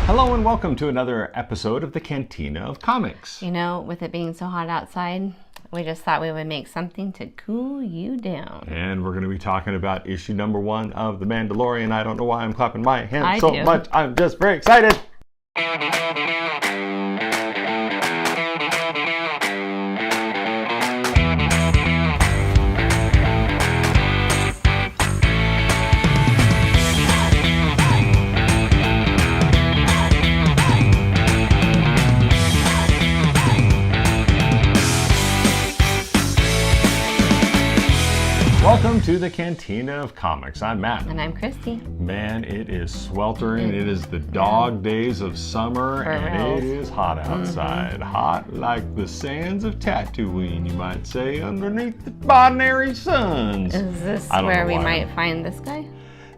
Hello and welcome to another episode of the Cantina of Comics. You know, with it being so hot outside, we just thought we would make something to cool you down. And we're going to be talking about issue number 1 of The Mandalorian. I don't know why I'm clapping my hands so do. much. I'm just very excited. Welcome to the Cantina of Comics. I'm Matt. And I'm Kristi. Man, it is sweltering. It is the dog days of summer, and it is hot outside. Hot like the sands of Tatooine, you might say, underneath the binary suns. Is this where we might find this guy?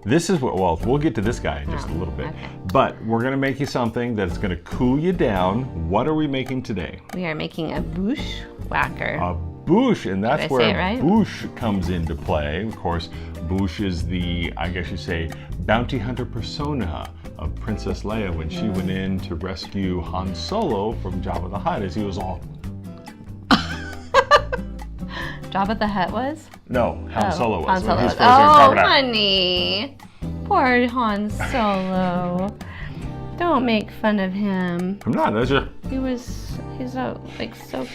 This is what, well, we'll get to this guy in just a little bit. Okay. But we're going to make you something that's going to cool you down. What are we making today? We are making a Boussh Wacker. Boussh, and that's where right? Boussh comes into play. Of course, Boussh is the, I guess you say, bounty hunter persona of Princess Leia when she went in to rescue Han Solo from Jabba the Hutt as he was all... Jabba the Hutt was? No, Han Solo was. Han Solo was. Oh, honey. Poor Han Solo. Don't make fun of him. I'm not, that's your... He's so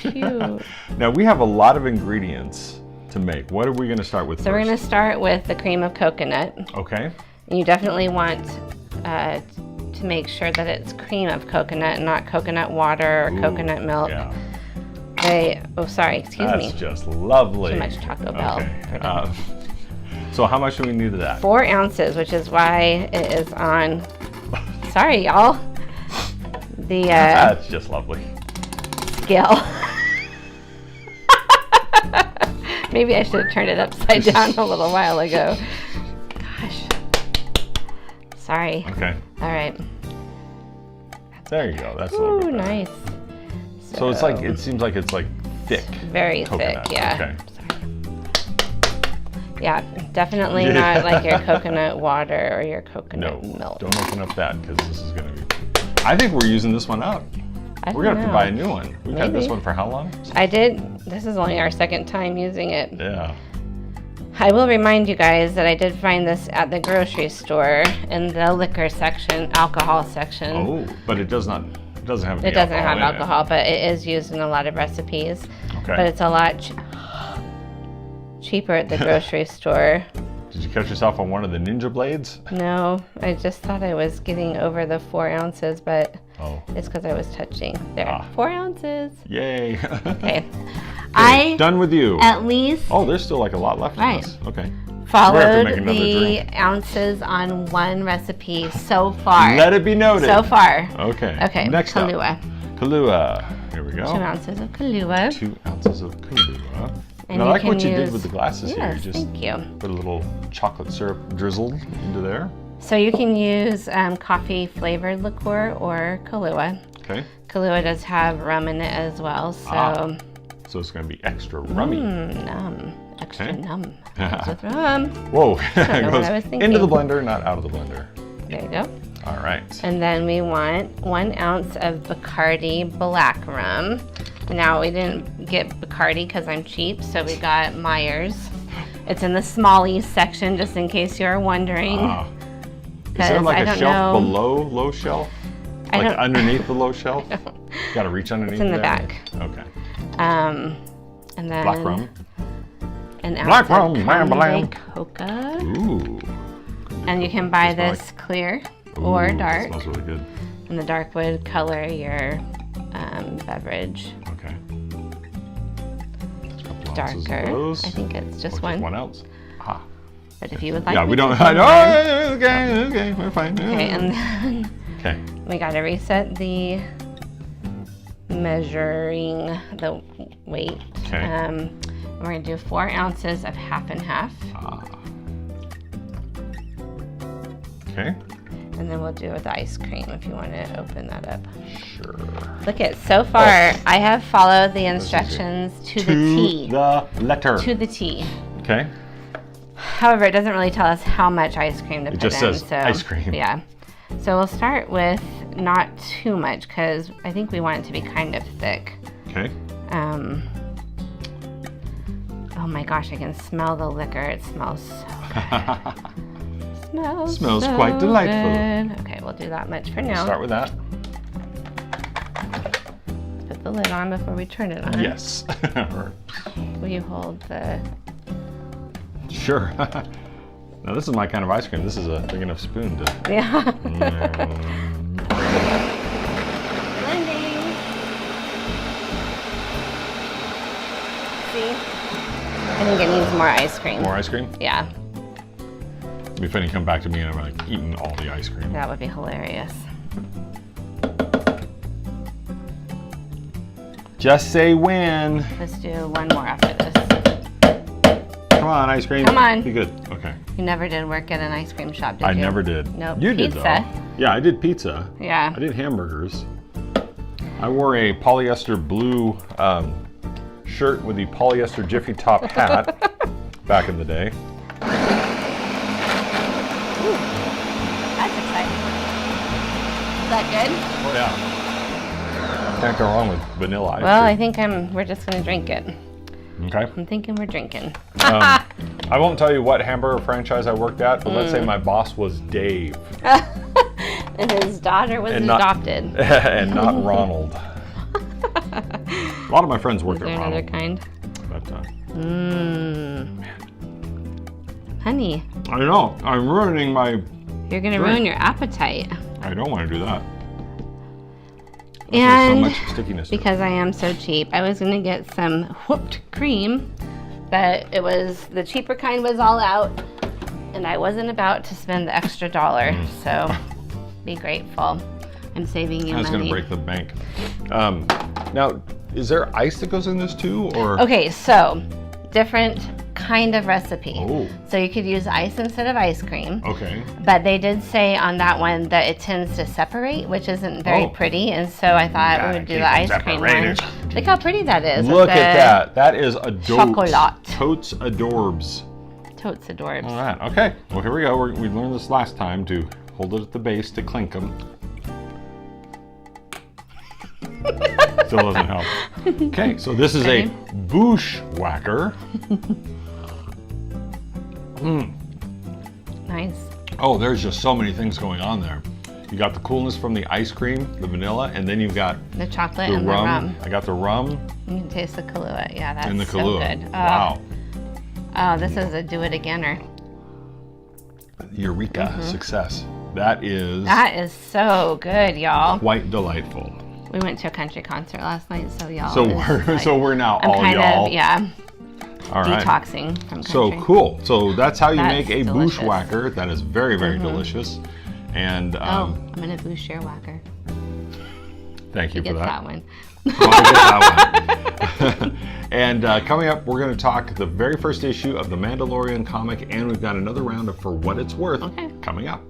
cute. Now, we have a lot of ingredients to make. What are we going to start with So first? we're going to start with the cream of coconut. Okay. And you definitely want to make sure that it's cream of coconut and not coconut water or coconut milk. Yeah. Excuse me. That's just lovely. Too much Taco Bell. Okay. So how much do we need of that? 4 ounces, which is why it is on... Sorry, y'all. That's just lovely. Scale. Maybe I should have turned it upside down a little while ago. Gosh. Sorry. Okay. All right. There you go. That's a little bit better. Nice. So it's like, it seems like it's like thick. Very coconut. thick, yeah. Okay. Yeah, definitely not like your coconut water or your coconut milk. Don't open up that because this is going to be... I think we're using this one up. We're going to have to buy a new one. We've had this one for how long? This is only our second time using it. Yeah. I will remind you guys that I did find this at the grocery store in the liquor section, alcohol section. Oh, but it doesn't have any It doesn't have in alcohol, but it is used in a lot of recipes. Okay. But it's a lot cheaper at the grocery store. Did you catch yourself on one of the ninja blades? No, I just thought I was getting over the 4 ounces, but it's because I was touching. There, 4 ounces. Yay. Okay. Done with you. At least. Oh, there's still like a lot left in this. Okay. Followed the ounces on one recipe so far. Let it be noted. So far. Okay. Okay. Next Kahlua. up. Kahlua. Here we go. 2 ounces of Kahlua. 2 ounces of Kahlua. And I like what you did with the glasses here. Yes, You just thank you. put a little chocolate syrup drizzled into there. So you can use coffee flavored liqueur or Kahlua. Okay. Kahlua does have rum in it as well, so. So it's going to be extra rummy. Extra numb. With rum. Whoa. It goes into the blender, not out of the blender. There you go. All right. And then we want 1 ounce of Bacardi Black Rum. Now, we didn't get Bacardi because I'm cheap, so we got Myers. It's in the smallies section, just in case you're wondering. Is there like a shelf below low shelf? Like underneath the low shelf? Got to reach underneath. It's in the there? back. Okay. And then Black rum. An ounce Black rum, of Creme De Cacao. Ooh. And you can buy this clear or dark. It smells really good. And the dark would color your beverage. Okay. Darker. I think it's just one. 1 ounce. But if you would like, we don't. Okay, we're fine. Okay, and then we gotta reset the measuring the weight. Okay. We're gonna do 4 ounces of half and half. Okay. And then we'll do with the ice cream if you want to open that up. Sure. Look at, so far, I have followed the instructions to the T. To the letter. To the T. Okay. However, it doesn't really tell us how much ice cream to put in. It just says ice cream. Yeah. So we'll start with not too much because I think we want it to be kind of thick. Okay. Oh my gosh, I can smell the liquor. It smells so good. Smells quite delightful. Good. Okay, we'll do that much for now. Start with that. Put the lid on before we turn it on. Yes. Will you hold the... Sure. Now this is my kind of ice cream. This is a big enough spoon to... Yeah. Blending. See? I think it needs more ice cream. More ice cream? Yeah. It'd be funny to come back to me and I'm like eating all the ice cream. That would be hilarious. Just say when. Let's do one more after this. Come on, ice cream. Come on. Be good. Okay. You never did work at an ice cream shop, did you? I never did. Nope. You Pizza. did though. Yeah, I did pizza. Yeah. I did hamburgers. I wore a polyester blue shirt with the polyester Jiffy Top hat back in the day. Ooh, that's exciting. Is that good? Oh yeah. Can't go wrong with vanilla ice Well, I cream. think we're just gonna drink it. Okay. I'm thinking we're drinking. I won't tell you what hamburger franchise I worked at, but let's say my boss was Dave. And his daughter was And not- adopted. And not Ronald. A lot of my friends Is work there at another Ronald. kind? But, Honey, I know, I'm ruining my... you're gonna Drink. ruin your appetite. I don't want to do that. And There's so much stickiness to it. because I am so cheap, I was gonna get some whipped cream, but it was, the cheaper kind was all out, and I wasn't about to spend the extra $1, so be grateful. I'm saving you I was money. going to break the bank. Now, is there ice that goes in this too, or? Okay, so different kind of recipe. Oh. So you could use ice instead of ice cream. Okay. But they did say on that one that it tends to separate, which isn't very Oh. pretty, and so I thought Gotta we would do keep the them ice cream one. separated. Look how pretty that is. Look with at the that. That is adorbs. Chocolat. Totes adorbs. Totes adorbs. All right. Okay. Well, here we go. We learned this last time to hold it at the base to clink them. Still doesn't help. Okay. So this is a Boussh Wacker. Nice. Oh, there's just so many things going on there. You got the coolness from the ice cream, the vanilla, and then you've got The chocolate the and rum. the rum. I got the rum You can taste the Kahlua. Yeah, that's and the so Kahlua. good. Wow. Oh, this is a do-it-againer. Eureka. Success. That is That is so good, y'all. quite delightful. We went to a country concert last night, so y'all. So this we're is like- so we're now I'm all kind y'all. of, yeah, All right. detoxing from country. So cool. So that's how you That's make a delicious. Boussh Wacker. That is very, very delicious. And Oh, I'm gonna boost your Wacker. thank you for Get that. that one. Oh, I get that one. And coming up, we're going to talk the very first issue of the Mandalorian comic, and we've got another round of For What It's Worth Okay. coming up.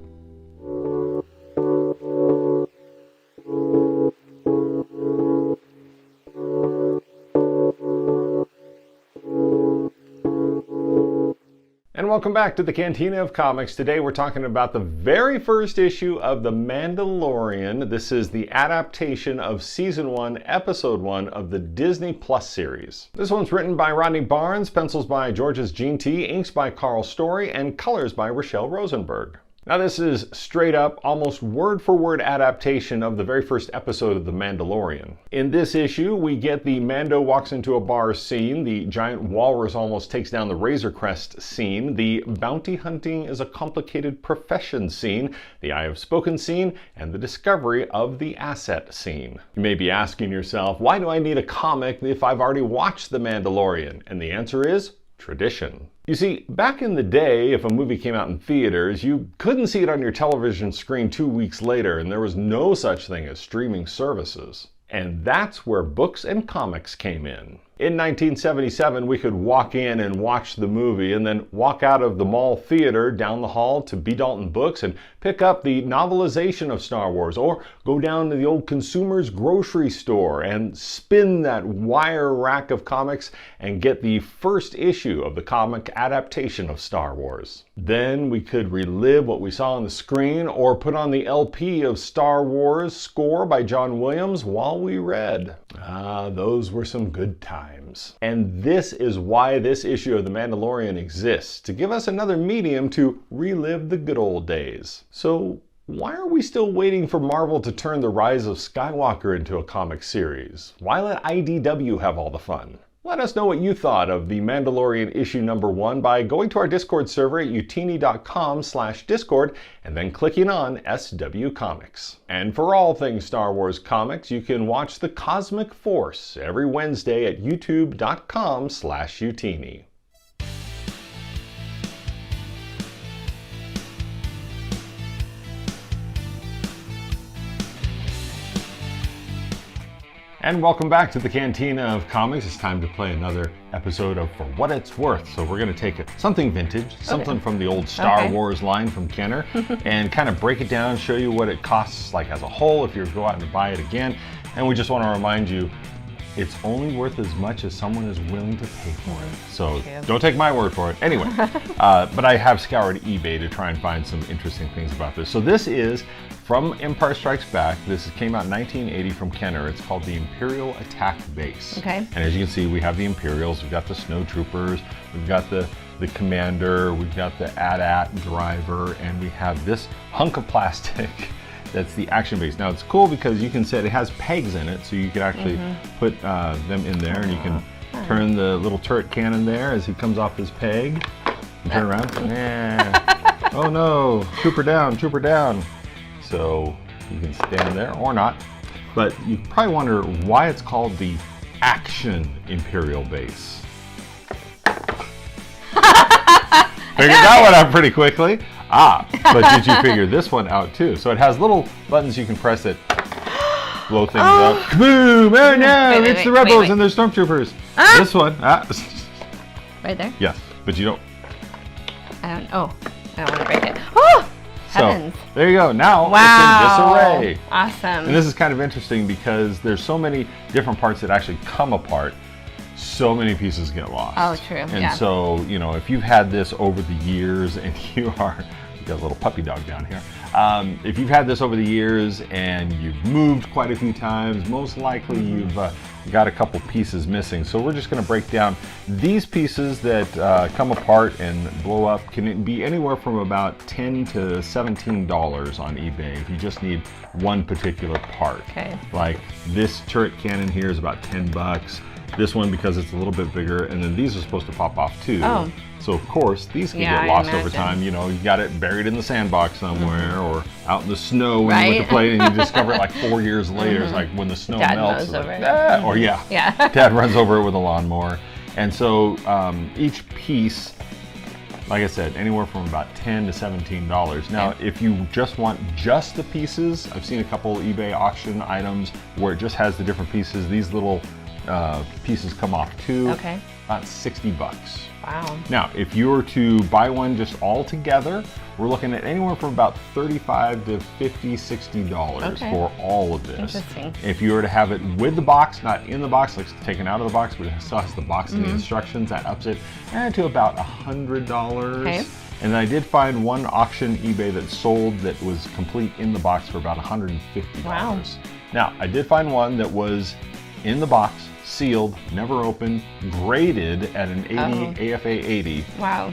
And welcome back to the Cantina of Comics. Today we're talking about the very first issue of The Mandalorian. This is the adaptation of Season 1, Episode 1 of the Disney Plus series. This one's written by Rodney Barnes, pencils by Georges Jean T, inks by Carl Story, and colors by Rochelle Rosenberg. Now this is straight up, almost word for word adaptation of the very first episode of The Mandalorian. In this issue, we get the Mando walks into a bar scene, the giant walrus almost takes down the Razor Crest scene, the bounty hunting is a complicated profession scene, the I Have Spoken scene, and the discovery of the asset scene. You may be asking yourself, why do I need a comic if I've already watched The Mandalorian? And the answer is tradition. You see, back in the day, if a movie came out in theaters, you couldn't see it on your television screen 2 weeks later, and there was no such thing as streaming services. And that's where books and comics came in. In 1977, we could walk in and watch the movie and then walk out of the mall theater down the hall to B. Dalton Books and pick up the novelization of Star Wars, or go down to the old consumer's grocery store and spin that wire rack of comics and get the first issue of the comic adaptation of Star Wars. Then we could relive what we saw on the screen or put on the LP of Star Wars score by John Williams while we read. Those were some good times. And this is why this issue of The Mandalorian exists, to give us another medium to relive the good old days. So why are we still waiting for Marvel to turn The Rise of Skywalker into a comic series? Why let IDW have all the fun? Let us know what you thought of The Mandalorian issue number 1 by going to our Discord server at utini.com/discord and then clicking on SW Comics. And for all things Star Wars comics, you can watch The Cosmic Force every Wednesday at youtube.com/utini. And welcome back to the Cantina of Comics. It's time to play another episode of For What It's Worth. So we're going to take something vintage, something from the old Star Wars line from Kenner, and kind of break it down, show you what it costs like as a whole if you go out and buy it again. And we just want to remind you, it's only worth as much as someone is willing to pay for it. So don't take my word for it. Anyway, but I have scoured eBay to try and find some interesting things about this. So this is from Empire Strikes Back. This came out in 1980 from Kenner. It's called the Imperial Attack Base. Okay. And as you can see, we have the Imperials, we've got the Snowtroopers, we've got the commander, we've got the AT-AT driver, and we have this hunk of plastic that's the action base. Now it's cool because you can set, it has pegs in it, so you can actually put them in there, and you can turn the little turret cannon there as he comes off his peg. And turn around. Yeah. Oh no, trooper down, trooper down. So you can stand there or not. But you probably wonder why it's called the Action Imperial Base. Figured that one out pretty quickly. But did you figure this one out too? So it has little buttons you can press that blow things up. Kaboom! Oh no, it's the rebels and their stormtroopers. This one. Right there? Yes, but you don't. I don't want to break it. Oh! Heavens. So there you go. Now it's in disarray. Awesome. And this is kind of interesting because there's so many different parts that actually come apart. So many pieces get lost. Oh, true. And so, you know, if you've had this over the years and you got a little puppy dog down here. If you've had this over the years and you've moved quite a few times, most likely you've got a couple pieces missing. So we're just going to break down these pieces that come apart and blow up. Can be anywhere from about $10 to $17 on eBay if you just need one particular part. Okay. Like this turret cannon here is about $10. This one because it's a little bit bigger, and then these are supposed to pop off too. Oh. So of course these can get lost over time. You know, you got it buried in the sandbox somewhere or out in the snow when you went to play, and you discover it like 4 years later. It's like when the snow melts. Mows over like, it. Or Dad runs over it with a lawnmower. And so each piece, like I said, anywhere from about $10 to $17. Now, if you just want just the pieces, I've seen a couple eBay auction items where it just has the different pieces. These little pieces come off too. Okay. About $60. Wow. Now, if you were to buy one just all together, we're looking at anywhere from about $35 to $50, $60 for all of this. Interesting. If you were to have it with the box, not in the box, like taken out of the box, but it still has the box and the instructions, that ups it to about $100. Okay. And I did find one auction eBay that sold that was complete in the box for about $150. Wow. Now, I did find one that was in the box, sealed, never opened, graded at an 80 AFA 80. Wow.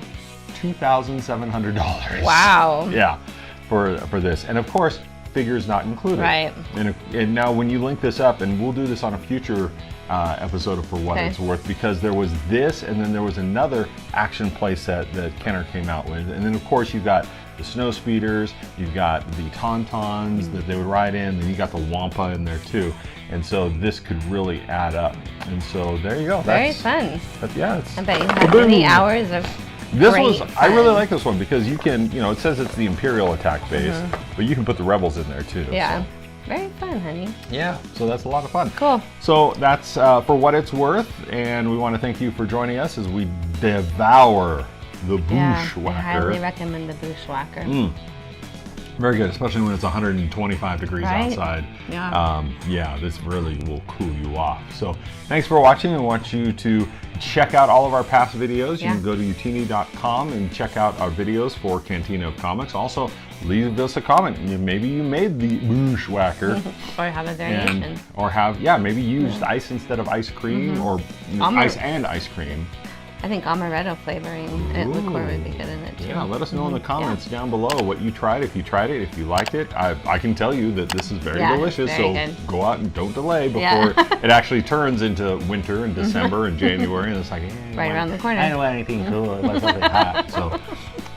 $2,700. Wow. Yeah, for this. And of course, figures not included. Right. And now when you link this up, and we'll do this on a future episode of For What It's Worth, because there was this, and then there was another action playset that Kenner came out with. And then of course you've got the snow speeders, you've got the tauntauns that they would ride in, then you got the wampa in there too. And so this could really add up. And so there you go. Very fun. Yeah. I bet you have many hours of I really like this one because you can, you know, it says it's the Imperial Attack Base, but you can put the Rebels in there too. Yeah. Very fun, honey. Yeah, so that's a lot of fun. Cool. So that's for what it's worth, and we want to thank you for joining us as we devour the Boussh I highly Wacker. recommend the Boussh Wacker. Very good, especially when it's 125 degrees Right? outside. Yeah. Yeah, this really will cool you off. So thanks for watching. We want you to check out all of our past videos. You Yeah. can go to utini.com and check out our videos for Cantina of Comics. Also, leave us a comment. Maybe you made the Boussh Wacker. Or have a variation. And, or have, maybe used ice instead of ice cream, or ice and ice cream. I think amaretto flavoring and liqueur would be good in it too. Yeah, let us know in the comments down below what you tried, if you tried it, if you liked it. I can tell you that this is very delicious, very so good. go out and don't delay before it actually turns into winter and December and January, and it's like, Right around the corner. I don't want anything cool, I want something hot.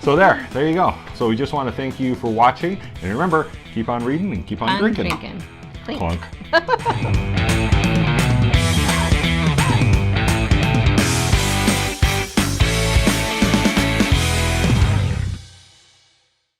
So there you go. So we just want to thank you for watching, and remember, keep on reading and keep on drinking. Clink. Clunk.